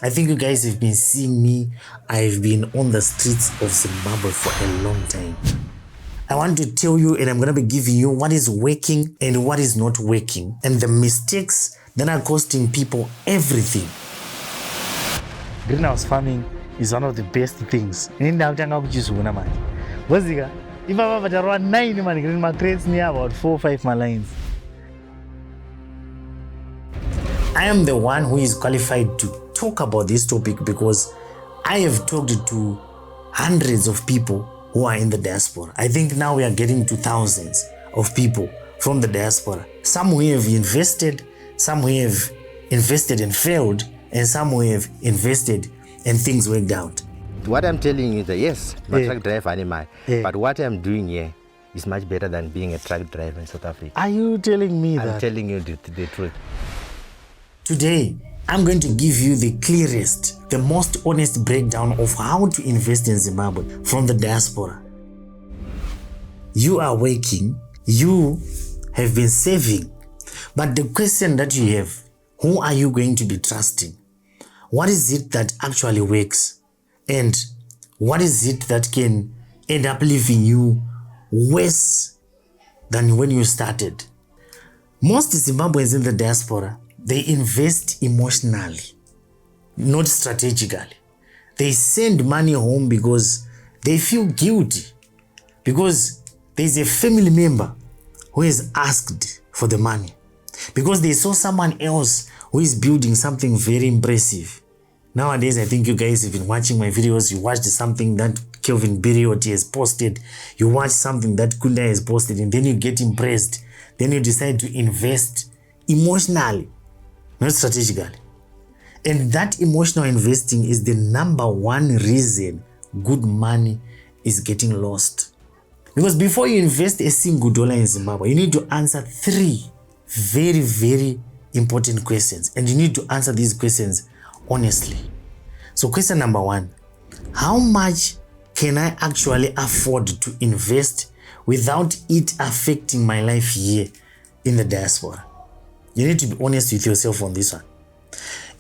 I think you guys have been seeing me. I've been on the streets of Zimbabwe for a long time. I want to tell you, and I'm going to be giving you what is working and what is not working, and the mistakes that are costing people everything. Greenhouse farming is one of the best things. If I run 9 man, green my trades near about 4 or 5 lines. I am the one who is qualified to talk about this topic because I have talked to hundreds of people who are in the diaspora. I think now we are getting to thousands of people from the diaspora. Some who have invested, some who have invested and failed, and some who have invested and things worked out. What I'm telling you is that yes, I'm a truck driver animal, but what I'm doing here is much better than being a truck driver in South Africa. Are you telling me that? I'm telling you the truth. Today, I'm going to give you the clearest, the most honest breakdown of how to invest in Zimbabwe from the diaspora. You are working, you have been saving, but the question that you have, who are you going to be trusting? What is it that actually works? And what is it that can end up leaving you worse than when you started? Most Zimbabweans in the diaspora, they invest emotionally, not strategically. They send money home because they feel guilty, because there's a family member who has asked for the money, because they saw someone else who is building something very impressive. Nowadays, I think you guys have been watching my videos. You watched something that Kelvin Birioti has posted. You watch something that Kunda has posted, and then you get impressed. Then you decide to invest emotionally, not strategically. And that emotional investing is the number one reason good money is getting lost. Because before you invest a single dollar in Zimbabwe, you need to answer 3 very, very important questions. And you need to answer these questions honestly. So question number 1, how much can I actually afford to invest without it affecting my life here in the diaspora? You need to be honest with yourself on this one.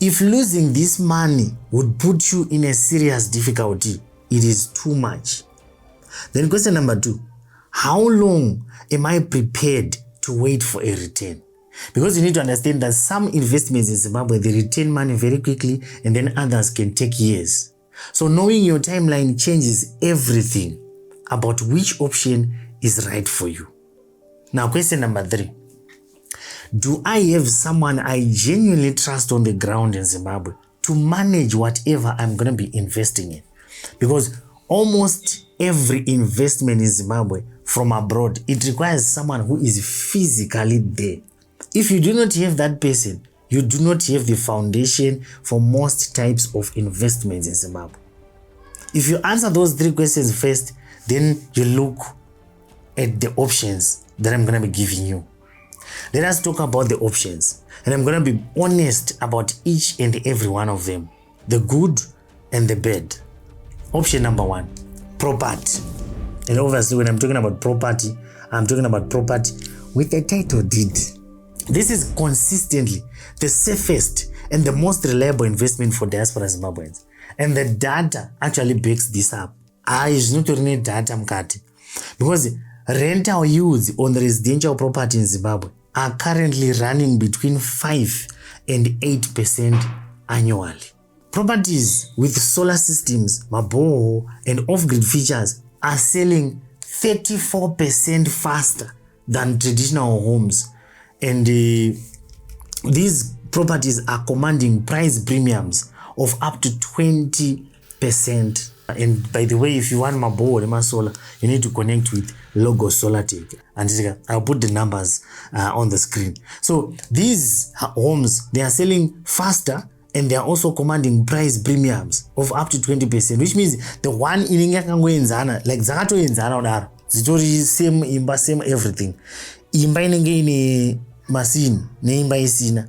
If losing this money would put you in a serious difficulty, it is too much. Then question number 2, how long am I prepared to wait for a return? Because you need to understand that some investments in Zimbabwe, they return money very quickly, and then others can take years. So knowing your timeline changes everything about which option is right for you. Now question number 3, do I have someone I genuinely trust on the ground in Zimbabwe to manage whatever I'm going to be investing in? Because almost every investment in Zimbabwe from abroad, it requires someone who is physically there. If you do not have that person, you do not have the foundation for most types of investments in Zimbabwe. If you answer those 3 questions first, then you look at the options that I'm going to be giving you. Let us talk about the options, and I'm going to be honest about each and every one of them, the good and the bad. Option number 1, property. And obviously when I'm talking about property, I'm talking about property with a title deed. This is consistently the safest and the most reliable investment for diaspora Zimbabweans. And the data actually backs this up. It's not only data mkati. Because rental yields on residential property in Zimbabwe are currently running between 5 and 8% annually. Properties with solar systems, maboho, and off-grid features are selling 34% faster than traditional homes. And these properties are commanding price premiums of up to 20%. And by the way, if you want maboho solar, you need to connect with Logo SolarTech. And I'll put the numbers on the screen. So these homes, they are selling faster, and they are also commanding price premiums of up to 20%, which means the one in like Zagato in Zara, same imba, same everything. Imba in machine, neimba isina,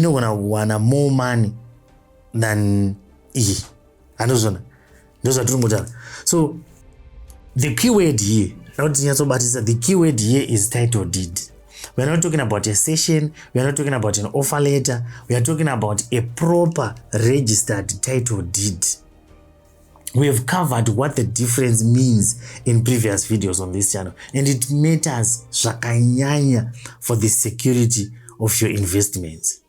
gonna want more money than those are true. So the keyword here, the keyword here is title deed. We're not talking about a session. We're not talking about an offer letter. We are talking about a proper registered title deed. We have covered what the difference means in previous videos on this channel, and it matters zvakanyanya for the security of your investments.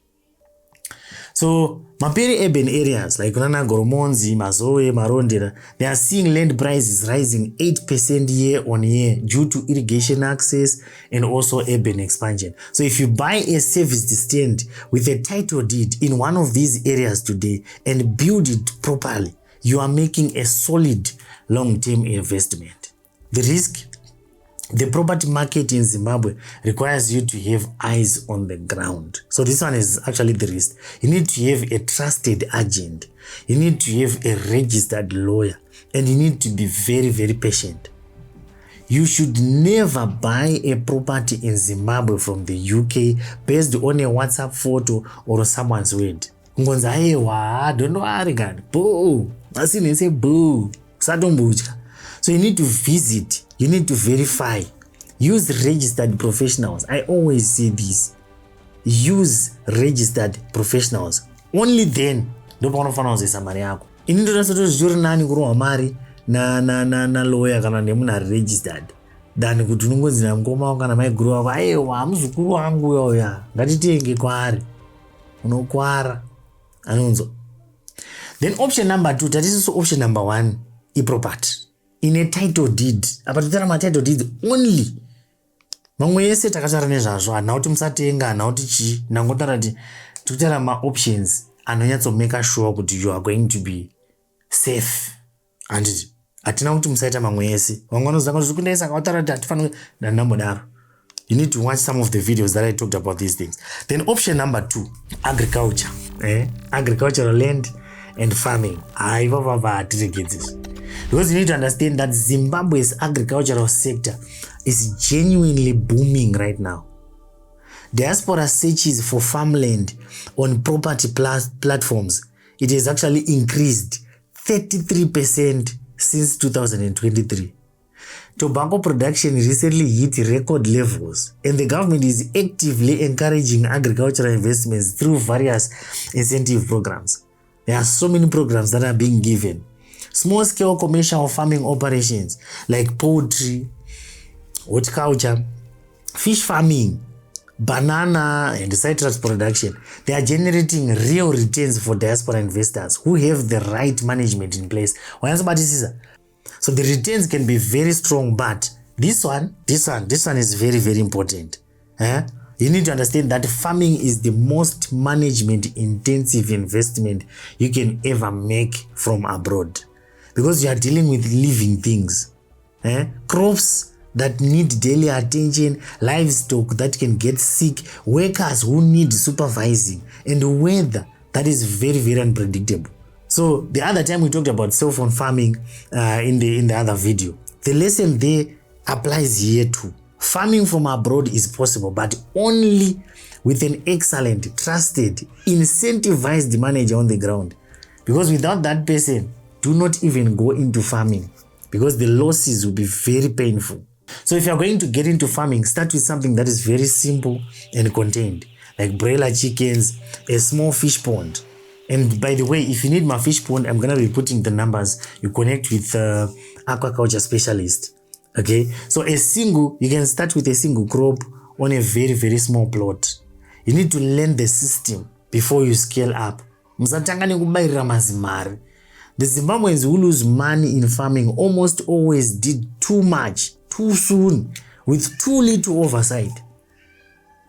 So, maperi urban areas like Nana Goromonzi, Mazoe, Marondera, they are seeing land prices rising 8% year on year due to irrigation access and also urban expansion. So if you buy a serviced stand with a title deed in one of these areas today and build it properly, you are making a solid long-term investment. The risk: the property market in Zimbabwe requires you to have eyes on the ground. So this one is actually the risk. You need to have a trusted agent. You need to have a registered lawyer. And you need to be very, very patient. You should never buy a property in Zimbabwe from the UK based on a WhatsApp photo or someone's word. Don't worry, God. Boo. I say boo. So you need to visit. You need to verify. Use registered professionals. I always say this. Use registered professionals. Only then do panofanauza mari yako. Inini ndosatozvuri nani kurohwa mari na lawyer kana nemuna registered. Dani kuti unongonzi namukoma wako kana maiguru wako, aiwa muzukuru wangu uyoya, ngatitenge kwaari. Unokwara. Anonzo. Then option number 2, that is option number 1, property. In a title deed, apatotara ma title deed only. Mamwe yese takatara nezvazvo, hanauti musatenga, hanauti chi, nangotara kuti tikutara ma options anonyatso make sure kuti you are going to be safe. And atina kuti musaita mamwe yese. Vamwe vanozanga kuti kundaisa akatara kuti atifanira ndambodaro. You need to watch some of the videos that I talked about these things. Then option number 2, agriculture. Agricultural land and farming. Because you need to understand that Zimbabwe's agricultural sector is genuinely booming right now. Diaspora searches for farmland on property platforms. It has actually increased 33% since 2023. Tobacco production recently hit record levels, and the government is actively encouraging agricultural investments through various incentive programs. There are so many programs that are being given. Small-scale commercial farming operations like poultry, horticulture, fish farming, banana and citrus production, they are generating real returns for diaspora investors who have the right management in place. So the returns can be very strong, but this one is very, very important. You need to understand that farming is the most management intensive investment you can ever make from abroad, because you are dealing with living things. Crops that need daily attention, livestock that can get sick, workers who need supervising, and weather that is very, very unpredictable. So the other time we talked about cell phone farming in the other video. The lesson there applies here too. Farming from abroad is possible, but only with an excellent, trusted, incentivized manager on the ground. Because without that person, do not even go into farming, because the losses will be very painful. So if you're going to get into farming, start with something that is very simple and contained, like broiler chickens, a small fish pond. And by the way, if you need my fish pond, I'm going to be putting the numbers. You connect with aquaculture specialist. Okay, so you can start with a single crop on a very, very small plot. You need to learn the system before you scale up. The Zimbabweans who lose money in farming almost always did too much, too soon, with too little oversight.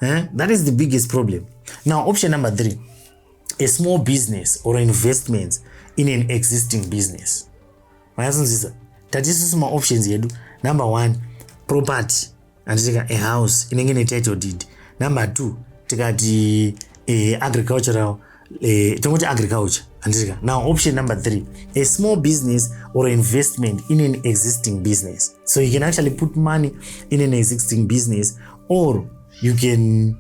That is the biggest problem. Now, option number 3, a small business or investment in an existing business. That is some options here. Number 1, property, and take a house in a title deed. Number 2, take agricultural, agriculture. Now option number 3, a small business or investment in an existing business. So you can actually put money in an existing business, or you can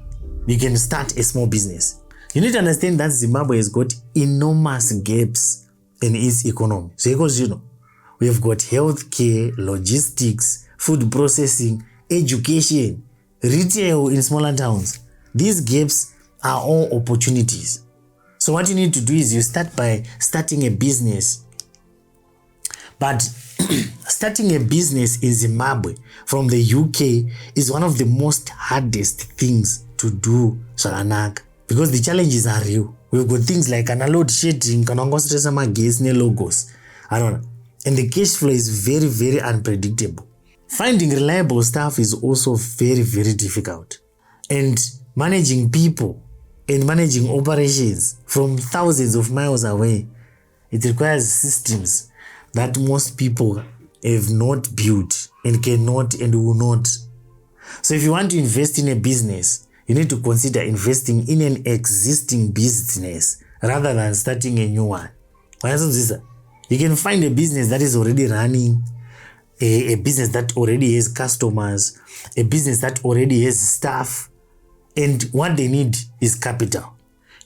start a small business. You need to understand that Zimbabwe has got enormous gaps in its economy. So because we've got healthcare, logistics, food processing, education, retail in smaller towns. These gaps are all opportunities. So what you need to do is you start by starting a business. But starting a business in Zimbabwe from the UK is one of the most hardest things to do, Shalanak, because the challenges are real. We've got things like an load shedding, logos. I don't know. And the cash flow is very, very unpredictable. Finding reliable staff is also very, very difficult. And managing people and managing operations from thousands of miles away, it requires systems that most people have not built and cannot and will not. So if you want to invest in a business, you need to consider investing in an existing business rather than starting a new one. You can find a business that is already running, a business that already has customers, a business that already has staff, and what they need is capital.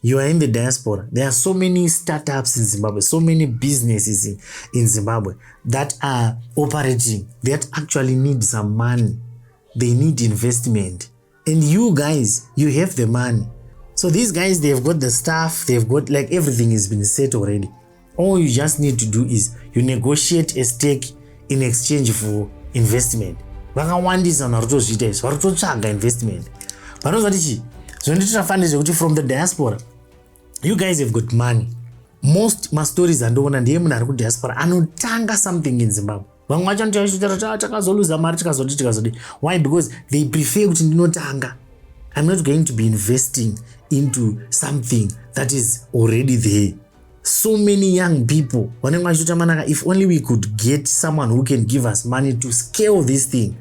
You are in the diaspora. There are so many startups in Zimbabwe, so many businesses in Zimbabwe that are operating, that actually need some money. They need investment. And you guys, you have the money. So these guys, they've got the staff, they've got like everything has been set already. All you just need to do is you negotiate a stake in exchange for investment. Investment. But from the diaspora, you guys have got money. Most my stories are done and the diaspora anotanga something in Zimbabwe. Why? Because they prefer to. I'm not going to be investing into something that is already there. So many young people, if only we could get someone who can give us money to scale this thing.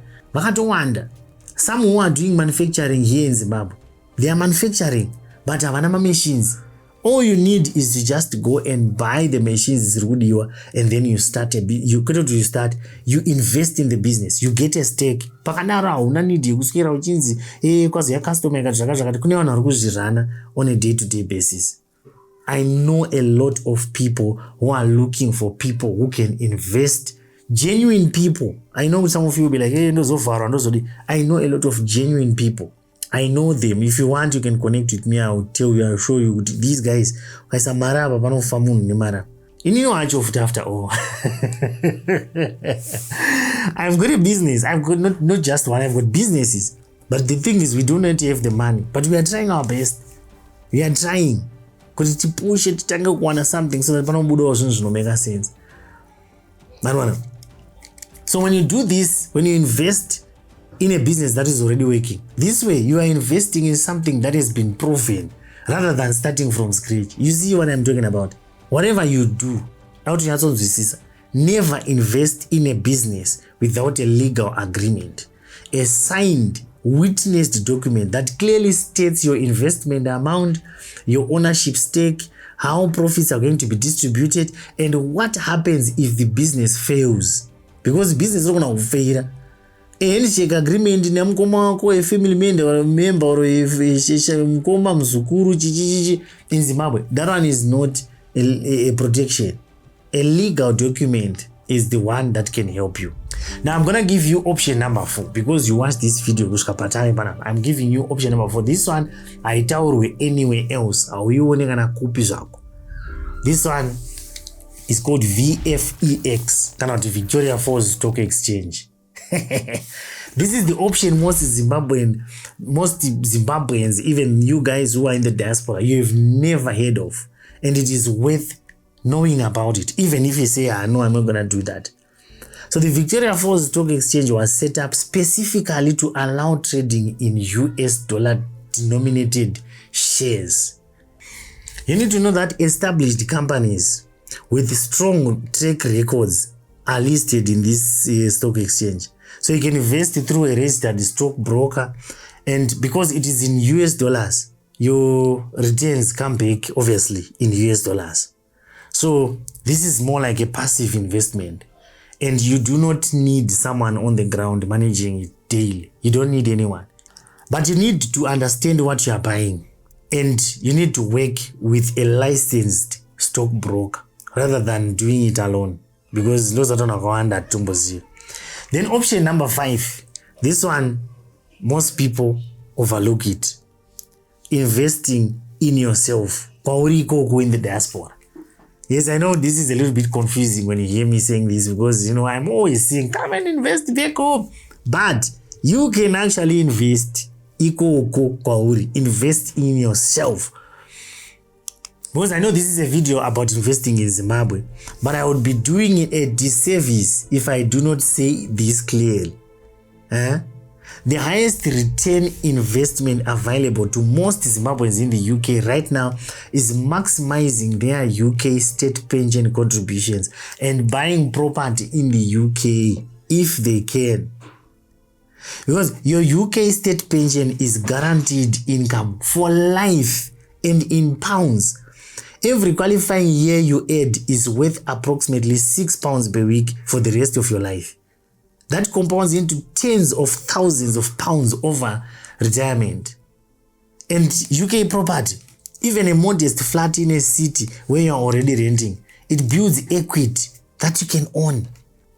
Some who are doing manufacturing here in Zimbabwe, they are manufacturing, but have machines. All you need is to just go and buy the machines, and then you start you invest in the business. You get a stake. On a day-to-day basis. I know a lot of people who are looking for people who can invest. Genuine people. I know some of you will be like, hey, no, so far. I know a lot of genuine people. I know them. If you want, you can connect with me. I will tell you, I'll show you these guys. You know, after all. I've got a business. I've got not just one, I've got businesses. But the thing is, we do not have the money. But we are trying our best. We are trying. Because it's push it to something so that no make sense. So when you do this, when you invest in a business that is already working, this way you are investing in something that has been proven rather than starting from scratch. You see what I'm talking about? Whatever you do, never invest in a business without a legal agreement, a signed, witnessed document that clearly states your investment amount, your ownership stake, how profits are going to be distributed, and what happens if the business fails. Because business is going to fail. A handshake agreement a family member or a mzukuru in Zimbabwe, that one is not a protection. A legal document is the one that can help you. Now I'm gonna give you option number 4 because you watched this video. I'm giving you option number 4. This one I tell you anywhere else. This one is called VFEX, Victoria Falls Stock Exchange. This is the option most Zimbabweans, even you guys who are in the diaspora, you have never heard of, and it is worth knowing about it, even if you say, no, I'm not gonna do that. So the Victoria Falls Stock Exchange was set up specifically to allow trading in US dollar denominated shares. You need to know that established companies with strong track records are listed in this stock exchange. So you can invest through a registered stockbroker, and because it is in US dollars, your returns come back obviously in US dollars. So this is more like a passive investment, and you do not need someone on the ground managing it daily. You don't need anyone, but you need to understand what you are buying, and you need to work with a licensed stockbroker rather than doing it alone, because those are not going to tumbozi. Then option number 5, this one most people overlook it. Investing in yourself. In the diaspora. Yes, I know this is a little bit confusing when you hear me saying this because, I'm always saying, come and invest back home. But you can actually invest. Invest in yourself. Because I know this is a video about investing in Zimbabwe, but I would be doing it a disservice if I do not say this clearly. The highest return investment available to most Zimbabweans in the UK right now is maximizing their UK state pension contributions and buying property in the UK if they can. Because your UK state pension is guaranteed income for life and in pounds. Every qualifying year you add is worth approximately £6 per week for the rest of your life. That compounds into tens of thousands of pounds over retirement. And UK property, even a modest flat in a city where you're already renting, it builds equity that you can own.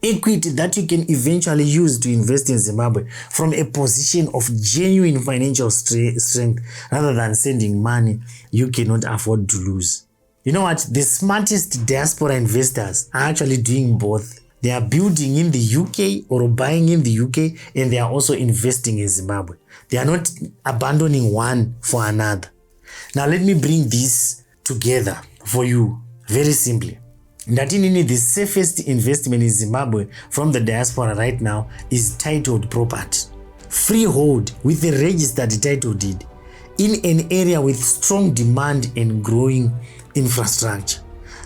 Equity that you can eventually use to invest in Zimbabwe from a position of genuine financial strength rather than sending money you cannot afford to lose. You know what? The smartest diaspora investors are actually doing both. They are building in the UK or buying in the UK, and they are also investing in Zimbabwe. They are not abandoning one for another. Now let me bring this together for you very simply. The safest investment in Zimbabwe from the diaspora right now is titled property. Freehold with a registered title deed in an area with strong demand and growing infrastructure.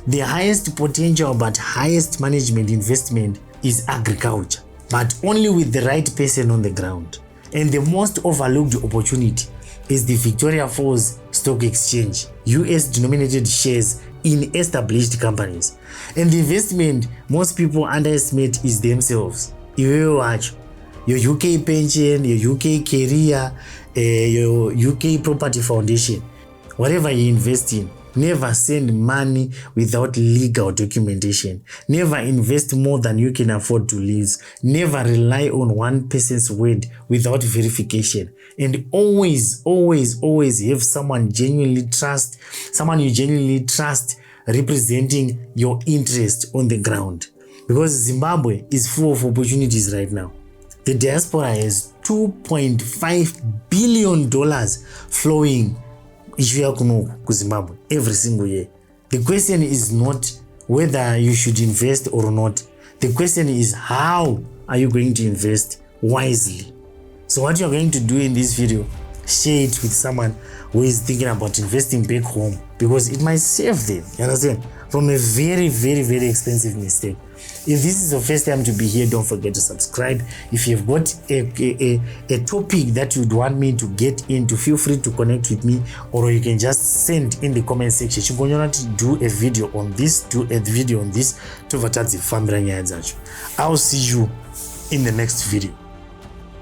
The highest potential but highest management investment is agriculture, but only with the right person on the ground. And the most overlooked opportunity is the Victoria Falls Stock Exchange, US denominated shares in established companies. And the investment most people underestimate is themselves. You watch your UK pension, your UK career, your UK property foundation, whatever you invest in. Never send money without legal documentation. Never invest more than you can afford to lose. Never rely on one person's word without verification. And always have someone you genuinely trust representing your interest on the ground. Because Zimbabwe is full of opportunities right now. The diaspora has $2.5 billion flowing Zimbabwe every single year. The question is not whether you should invest or not. The question is how are you going to invest wisely. So what you're going to do in this video, share it with someone who is thinking about investing back home, because it might save them, you understand, from a very expensive mistake. If this is your first time to be here, don't forget to subscribe. If you've got a topic that you'd want me to get into, feel free to connect with me, or you can just send in the comment section. Do a video on this, I'll see you in the next video.